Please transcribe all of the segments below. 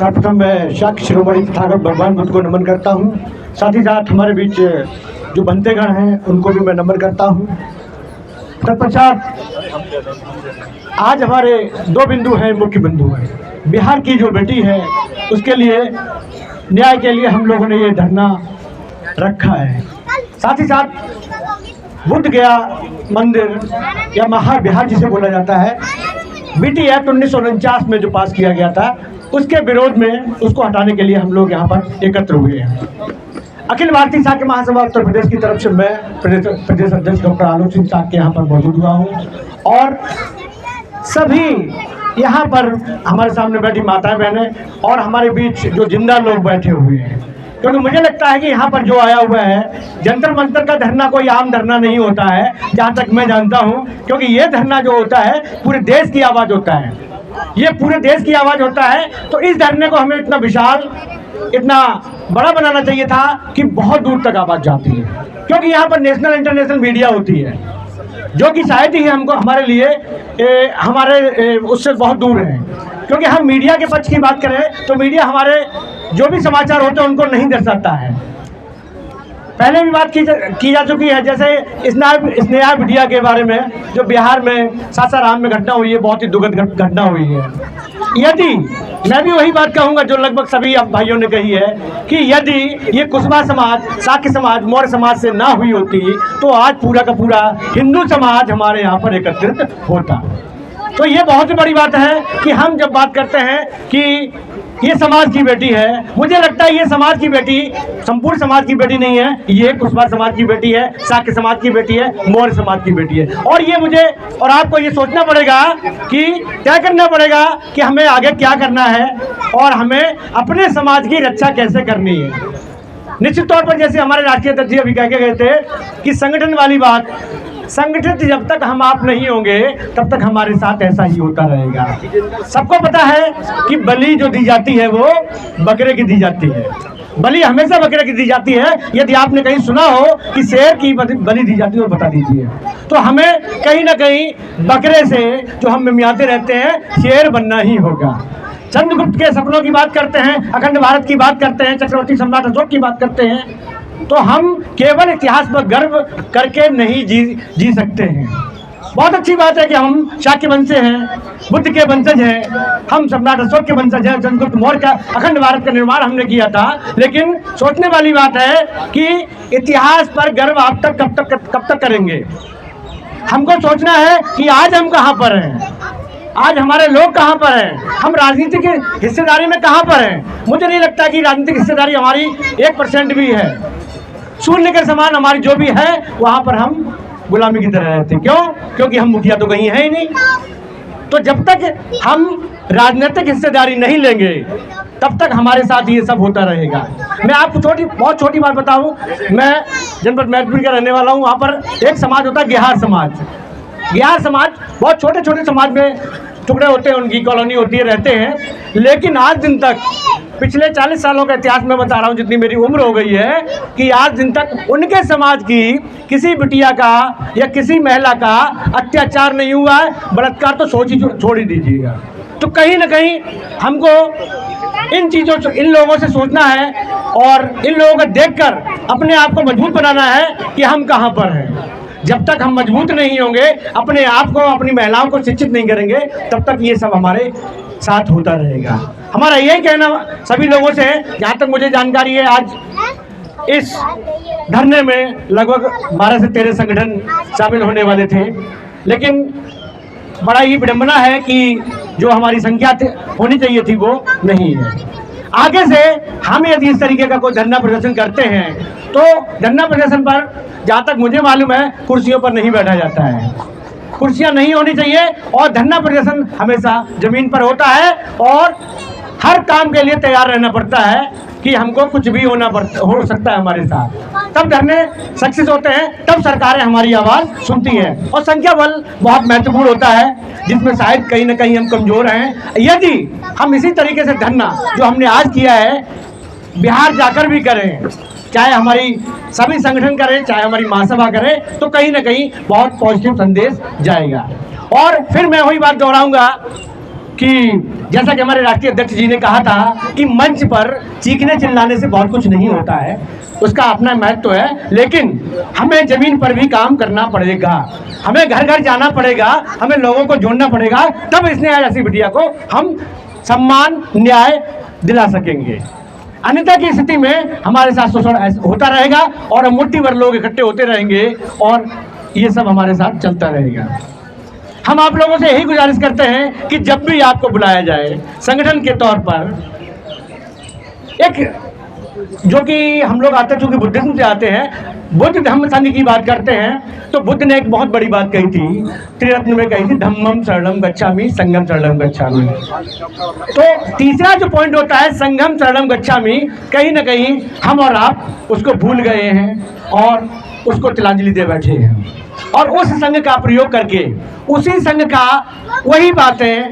सर्वप्रथम मैं शाक्य शिरोमणि तथागत भगवान बुद्ध को नमन करता हूँ। साथ ही साथ हमारे बीच जो बनतेगण हैं उनको भी मैं नमन करता हूँ। तत्पश्चात आज हमारे दो बिंदु हैं, मुख्य बिंदु हैं। बिहार की जो बेटी है उसके लिए न्याय के लिए हम लोगों ने ये धरना रखा है। साथ ही साथ बुद्ध गया मंदिर या महाबिहार जिसे बोला जाता है, बीटी एक्ट 1949 में जो पास किया गया था उसके विरोध में उसको हटाने के लिए हम लोग यहाँ पर एकत्र हुए हैं। अखिल भारतीय शाक्य महासभा उत्तर प्रदेश की तरफ से मैं प्रदेश अध्यक्ष डॉक्टर आलोक सिंह शाक्य यहाँ पर मौजूद हुआ हूँ और सभी यहाँ पर हमारे सामने बैठी माताएं बहनें और हमारे बीच जो जिंदा लोग बैठे हुए हैं, क्योंकि मुझे लगता है कि यहाँ पर जो आया हुआ है जंतर मंतर का धरना कोई आम धरना नहीं होता है, जहाँ तक मैं जानता हूँ, क्योंकि ये धरना जो होता है पूरे देश की आवाज़ होता है, ये पूरे देश की आवाज़ होता है। तो इस धरने को हमें इतना विशाल, इतना बड़ा बनाना चाहिए था कि बहुत दूर तक आवाज़ जाती है, क्योंकि यहाँ पर नेशनल इंटरनेशनल मीडिया होती है जो कि शायद ही हमको हमारे लिए उससे बहुत दूर है। क्योंकि हम मीडिया के पक्ष की बात करें तो मीडिया हमारे जो भी समाचार होते हैं उनको नहीं दर्शाता है। पहले भी बात की जा चुकी है, जैसे स्नेहा बिटिया के बारे में जो बिहार में सासाराम में घटना हुई है, बहुत ही दुखद घटना हुई है। यदि मैं भी वही बात कहूँगा जो लगभग सभी अब भाइयों ने कही है कि यदि ये कुशवाहा समाज, शाक्य समाज, मौर्य समाज से ना हुई होती तो आज पूरा का पूरा हिंदू समाज हमारे यहाँ पर एकत्रित होता। तो ये बहुत ही बड़ी बात है कि हम जब बात करते हैं कि ये समाज की बेटी है, मुझे लगता है ये समाज की बेटी संपूर्ण समाज की बेटी नहीं है, ये कुशवाहा समाज की बेटी है, शाक्य समाज की बेटी है, मौर्य समाज की बेटी है। और ये मुझे और आपको ये सोचना पड़ेगा कि तय करना पड़ेगा कि हमें आगे क्या करना है और हमें अपने समाज की रक्षा कैसे करनी है। निश्चित तौर पर जैसे हमारे राष्ट्रीय अध्यक्ष अभी कह के गए थे कि संगठन वाली बात, संगठित जब तक हम आप नहीं होंगे तब तक हमारे साथ ऐसा ही होता रहेगा। सबको पता है कि बलि जो दी जाती है वो बकरे की दी जाती है, बलि हमेशा बकरे की दी जाती है। यदि आपने कहीं सुना हो कि शेर की बलि दी जाती है तो बता दीजिए। तो हमें कहीं ना कहीं बकरे से जो हम मिमियाते रहते हैं शेर बनना ही होगा। चंद्रगुप्त के सपनों की बात करते हैं, अखंड भारत की बात करते हैं, चक्रवर्ती सम्राट अशोक की बात करते हैं, तो हम केवल इतिहास पर गर्व करके नहीं जी सकते हैं। बहुत अच्छी बात है कि हम शाक्य वंश से हैं, बुद्ध के वंशज हैं, हम सम्राट अशोक के वंशज हैं, चंद्रगुप्त मौर्य का अखंड भारत का निर्माण हमने किया था। लेकिन सोचने वाली बात है कि इतिहास पर गर्व आप तक कब तक करेंगे। हमको सोचना है कि आज हम कहाँ पर हैं, आज हमारे लोग कहाँ पर हैं, हम राजनीतिक हिस्सेदारी में कहाँ पर हैं। मुझे नहीं लगता कि राजनीतिक हिस्सेदारी हमारी 1% भी है, शून्य के समान हमारी जो भी है वहाँ पर हम गुलामी की तरह रहते हैं। क्यों? क्योंकि हम मुखिया तो कहीं है ही नहीं। तो जब तक हम राजनीतिक हिस्सेदारी नहीं लेंगे तब तक हमारे साथ ये सब होता रहेगा। मैं आपको बहुत छोटी बात बताऊं, मैं जनपद मैनपुरी का रहने वाला हूं। वहाँ पर एक समाज होता है गेहार समाज। गेहार समाज बहुत छोटे छोटे समाज में टुकड़े होते हैं, उनकी कॉलोनी होती है, रहते हैं। लेकिन आज दिन तक, पिछले 40 सालों का इतिहास में बता रहा हूँ, जितनी मेरी उम्र हो गई है, कि आज दिन तक उनके समाज की किसी बिटिया का या किसी महिला का अत्याचार नहीं हुआ है। बलात्कार तो छोड़ ही दीजिएगा। तो कहीं ना कहीं हमको इन चीज़ों से, इन लोगों से सोचना है और इन लोगों को देखकर अपने आप को मजबूत बनाना है कि हम कहाँ पर हैं। जब तक हम मजबूत नहीं होंगे, अपने आप को, अपनी महिलाओं को शिक्षित नहीं करेंगे, तब तक ये सब हमारे साथ होता रहेगा। हमारा यही कहना सभी लोगों से है। जहाँ तक मुझे जानकारी है, आज इस धरने में लगभग 12 से 13 संगठन शामिल होने वाले थे, लेकिन बड़ा ही विडंबना है कि जो हमारी संख्या होनी चाहिए थी वो नहीं है। आगे से हम यदि इस तरीके का कोई धरना प्रदर्शन करते हैं तो धरना प्रदर्शन पर, जहाँ तक मुझे मालूम है, कुर्सियों पर नहीं बैठा जाता है, कुर्सियाँ नहीं होनी चाहिए और धरना प्रदर्शन हमेशा ज़मीन पर होता है और हर काम के लिए तैयार रहना पड़ता है कि हमको कुछ भी हो सकता है हमारे साथ। तब धरने सक्सेस होते हैं, तब सरकारें हमारी आवाज़ सुनती हैं। और संख्या बल बहुत महत्वपूर्ण होता है, जिसमें शायद कहीं ना कहीं हम कमज़ोर हैं। यदि हम इसी तरीके से धरना जो हमने आज किया है बिहार जाकर भी करें, चाहे हमारी सभी संगठन करें, चाहे हमारी महासभा करें, तो कहीं ना कहीं बहुत पॉजिटिव संदेश जाएगा। और फिर मैं वही बात दोहराऊंगा कि जैसा कि हमारे राष्ट्रीय अध्यक्ष जी ने कहा था कि मंच पर चीखने चिल्लाने से बहुत कुछ नहीं होता है, उसका अपना महत्व है, लेकिन हमें जमीन पर भी काम करना पड़ेगा, हमें घर घर जाना पड़ेगा, हमें लोगों को जोड़ना पड़ेगा, तब इसने ऐसी बिटिया को हम सम्मान न्याय दिला सकेंगे। अन्यथा की स्थिति में हमारे साथ शोषण होता रहेगा और हम मुट्ठी भर लोग इकट्ठे होते रहेंगे और ये सब हमारे साथ चलता रहेगा। हम आप लोगों से यही गुजारिश करते हैं कि जब भी आपको बुलाया जाए संगठन के तौर पर, एक जो कि हम लोग आते चूंकि बुद्धिज्म से आते हैं, बुद्ध धम्म संघ की बात करते हैं, तो बुद्ध ने एक बहुत बड़ी बात कही थी, त्रिरत्न में कही थी, धम्मम शरणम गच्छामि संघम शरणम गच्छामि। तो तीसरा जो पॉइंट होता है संघम शरणम गच्छामि, कहीं ना कहीं हम और आप उसको भूल गए हैं और उसको तिलांजलि दे बैठे हैं, और उस संघ का प्रयोग करके उसी संघ का वही बातें,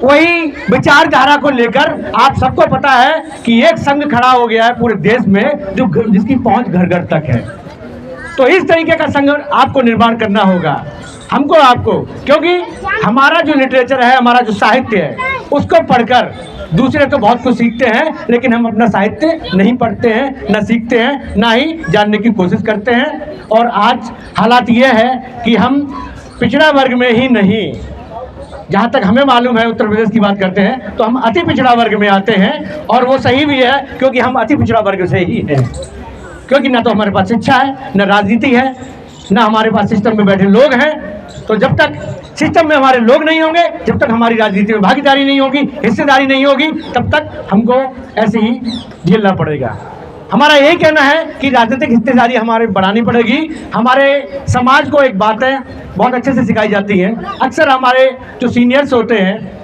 वही विचारधारा को लेकर आप सबको पता है कि एक संघ खड़ा हो गया है पूरे देश में जो जिसकी पहुंच घर घर तक है। तो इस तरीके का संघ आपको निर्माण करना होगा, हमको आपको, क्योंकि हमारा जो लिटरेचर है, हमारा जो साहित्य है, उसको पढ़कर दूसरे तो बहुत कुछ सीखते हैं, लेकिन हम अपना साहित्य नहीं पढ़ते हैं, ना सीखते हैं, ना ही जानने की कोशिश करते हैं। और आज हालात ये है कि हम पिछड़ा वर्ग में ही नहीं, जहाँ तक हमें मालूम है, उत्तर प्रदेश की बात करते हैं तो हम अति पिछड़ा वर्ग में आते हैं, और वो सही भी है क्योंकि हम अति पिछड़ा वर्ग से ही हैं, क्योंकि ना तो हमारे पास शिक्षा है, ना राजनीति है, ना हमारे पास सिस्टम में बैठे लोग हैं। तो जब तक सिस्टम में हमारे लोग नहीं होंगे, जब तक हमारी राजनीति में भागीदारी नहीं होगी, हिस्सेदारी नहीं होगी, तब तक हमको ऐसे ही झेलना पड़ेगा। हमारा यही कहना है कि राजनीतिक हिस्सेदारी हमारे बढ़ानी पड़ेगी। हमारे समाज को एक बातें बहुत अच्छे से सिखाई जाती हैं, अक्सर हमारे जो सीनियर्स होते हैं,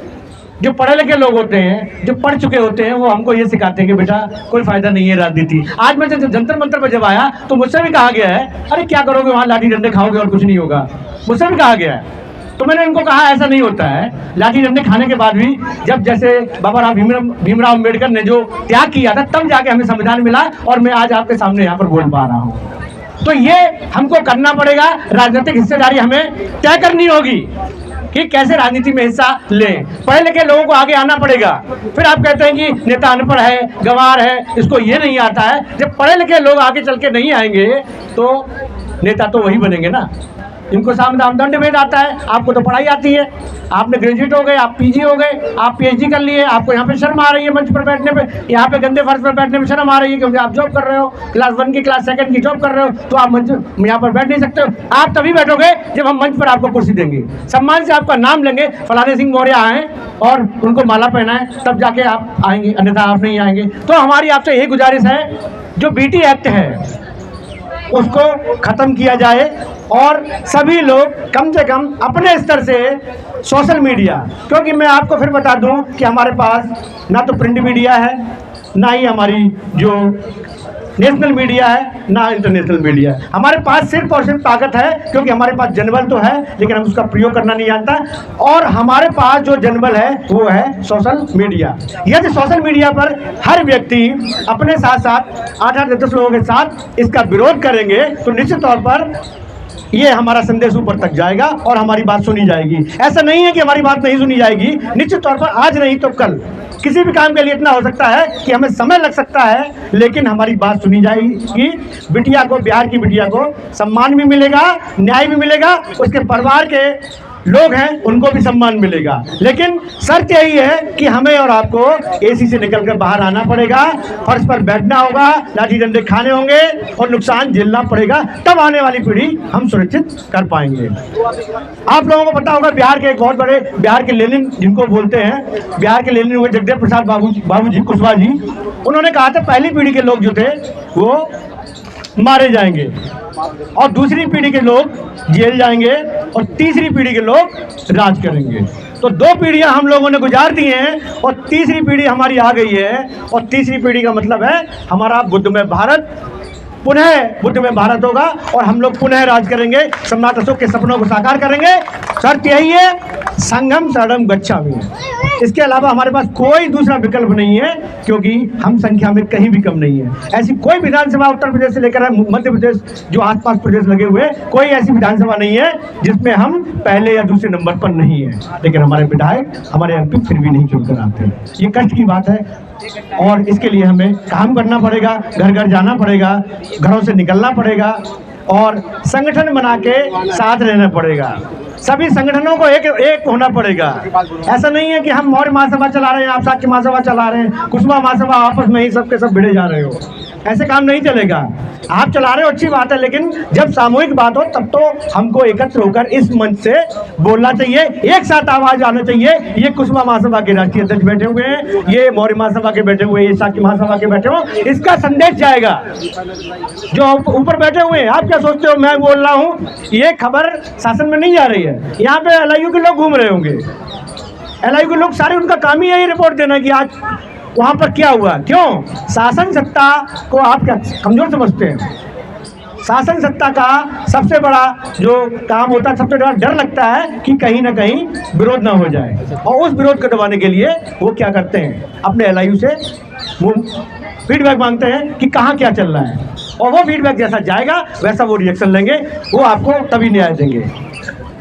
जो पढ़े लिखे लोग होते हैं, जो पढ़ चुके होते हैं, वो हमको ये सिखाते हैं कि बेटा कोई फायदा नहीं है राजनीति। आज मैं जब जंतर मंतर पर जब आया तो मुझसे भी कहा गया है, अरे क्या करोगे वहाँ, लाठी डंडे खाओगे और कुछ नहीं होगा, मुझसे भी कहा गया है। तो मैंने उनको कहा ऐसा नहीं होता है, लाठी डंडे खाने के बाद भी जब जैसे बाबा राव भीमराव अम्बेडकर ने जो त्याग किया था, तब जाके हमें संविधान मिला और मैं आज आपके सामने यहाँ पर बोल पा रहा हूँ। तो ये हमको करना पड़ेगा, राजनीतिक हिस्सेदारी हमें तय करनी होगी कि कैसे राजनीति में हिस्सा लें। पढ़े लिखे लोगों को आगे आना पड़ेगा। फिर आप कहते हैं कि नेता अनपढ़ है, गंवार है, इसको ये नहीं आता है। जब पढ़े लिखे लोग आगे चल के नहीं आएंगे तो नेता तो वही बनेंगे ना, इनको साम दाम दंड भेद आता है। आपको तो पढ़ाई आती है, आपने ग्रेजुएट हो गए, आप पीजी हो गए, आप पीएचडी कर लिए, आपको यहाँ पे शर्म आ रही है मंच पर बैठने पे, यहाँ पे गंदे फर्श पर बैठने में शर्म आ रही है क्योंकि आप जॉब कर रहे हो, क्लास 1 की क्लास 2 की जॉब कर रहे हो, तो आप मंच यहाँ पर बैठ नहीं सकते हो। आप तभी बैठोगे जब हम मंच पर आपको कुर्सी देंगे, सम्मान से आपका नाम लेंगे, फलाने सिंह मौर्य आए और उनको माला पहनाएं, तब जाके आप आएंगे, अन्यथा आप नहीं आएंगे। तो हमारी आपसे यही गुजारिश है, जो बीटी एक्ट है उसको खत्म किया जाए और सभी लोग कम से कम अपने स्तर से सोशल मीडिया, क्योंकि मैं आपको फिर बता दूं कि हमारे पास ना तो प्रिंट मीडिया है, ना ही हमारी जो नेशनल मीडिया है, ना इंटरनेशनल मीडिया है। हमारे पास सिर्फ और सिर्फ ताकत है क्योंकि हमारे पास जनबल तो है, लेकिन हम उसका प्रयोग करना नहीं जानता। और हमारे पास जो जनबल है वो है सोशल मीडिया। यदि सोशल मीडिया पर हर व्यक्ति अपने साथ साथ 8-10 लोगों के साथ इसका विरोध करेंगे तो निश्चित तौर पर ये हमारा संदेश ऊपर तक जाएगा और हमारी बात सुनी जाएगी। ऐसा नहीं है कि हमारी बात नहीं सुनी जाएगी, निश्चित तौर पर आज नहीं तो कल किसी भी काम के लिए इतना हो सकता है कि हमें समय लग सकता है, लेकिन हमारी बात सुनी जाएगी। बिटिया को, बिहार की बिटिया को सम्मान भी मिलेगा, न्याय भी मिलेगा, उसके परिवार के लोग हैं उनको भी सम्मान मिलेगा। लेकिन शर्त यही है कि हमें और आपको एसी से निकलकर बाहर आना पड़ेगा, फर्श पर बैठना होगा, लाठी डंडे खाने होंगे और नुकसान झेलना पड़ेगा, तब आने वाली पीढ़ी हम सुरक्षित कर पाएंगे। आप लोगों को पता होगा बिहार के एक बहुत बड़े, बिहार के लेनिन जिनको बोलते हैं, बिहार के लेनिन हुए जगदेव प्रसाद बाबू जी कुशवाहा जी, उन्होंने कहा था पहली पीढ़ी के लोग जो थे वो मारे जाएंगे और दूसरी पीढ़ी के लोग जेल जाएंगे और तीसरी पीढ़ी के लोग राज करेंगे। तो 2 पीढ़ियां हम लोगों ने गुजार दी हैं और तीसरी पीढ़ी हमारी आ गई है। और तीसरी पीढ़ी का मतलब है हमारा बुद्धमय भारत, पुनः बुद्ध में भारत होगा और हम लोग पुनः राज करेंगे, सम्राट अशोक के सपनों को साकार करेंगे। शर्त यही है, संघम शरणम गच्छामि। इसके अलावा हमारे पास कोई दूसरा विकल्प नहीं है, क्योंकि हम संख्या में कहीं भी कम नहीं है। ऐसी कोई विधानसभा उत्तर प्रदेश से लेकर मध्य प्रदेश जो आसपास प्रदेश लगे हुए, कोई ऐसी विधानसभा नहीं है जिसमें हम पहले या दूसरे नंबर पर नहीं है। लेकिन हमारे विधायक, हमारे एमपी फिर भी नहीं चुनकर आते। ये कष्ट की बात है और इसके लिए हमें काम करना पड़ेगा, घर घर जाना पड़ेगा, घरों से निकलना पड़ेगा और संगठन बना के साथ रहना पड़ेगा। सभी संगठनों को एक होना पड़ेगा। ऐसा नहीं है कि हम मौर्य महासभा चला रहे हैं, आप शाक्य महासभा चला रहे हैं, कुशवा महासभा, आपस में ही सबके सब भिड़े जा रहे हो। ऐसे काम नहीं चलेगा। आप चला रहे हो अच्छी बात है, लेकिन जब सामूहिक बात हो तब तो हमको एकत्र होकर इस मंच से बोलना चाहिए, एक साथ आवाज आना चाहिए। ये कुशवा महासभा के राष्ट्रीय अध्यक्ष बैठे हुए हैं, ये मौर्य महासभा के बैठे हुए, ये शाक्य महासभा के बैठे हो, इसका संदेश जाएगा जो ऊपर बैठे हुए हैं। आप क्या सोचते हो मैं बोल रहा हूँ, ये खबर शासन में नहीं जा रही है। यहाँ पे LIU के लोग घूम रहे होंगे, LIU के लोग सारे, उनका काम ही यही रिपोर्ट देना कि आज वहाँ पर क्या हुआ। क्यों? शासन सत्ता को आप क्या कमजोर समझते हैं? शासन सत्ता का सबसे बड़ा जो काम होता है, सबसे बड़ा डर लगता है कि कहीं ना कहीं विरोध ना हो जाए, और उस विरोध को दबाने के लिए वो क्या करते हैं, अपने LIU से वो फीडबैक मांगते हैं कि कहाँ क्या चल रहा है, और वो फीडबैक जैसा जाएगा वैसा वो रिएक्शन लेंगे, वो आपको तभी न्याय देंगे।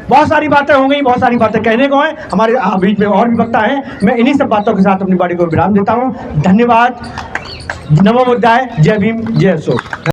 बहुत सारी बातें हो गई, बहुत सारी बातें कहने को हैं, हमारे बीच में और भी वक्ता हैं। मैं इन्हीं सब बातों के साथ अपनी बाड़ी को विराम देता हूँ। धन्यवाद। नमो बुद्धाय। जय भीम, जय अशोक।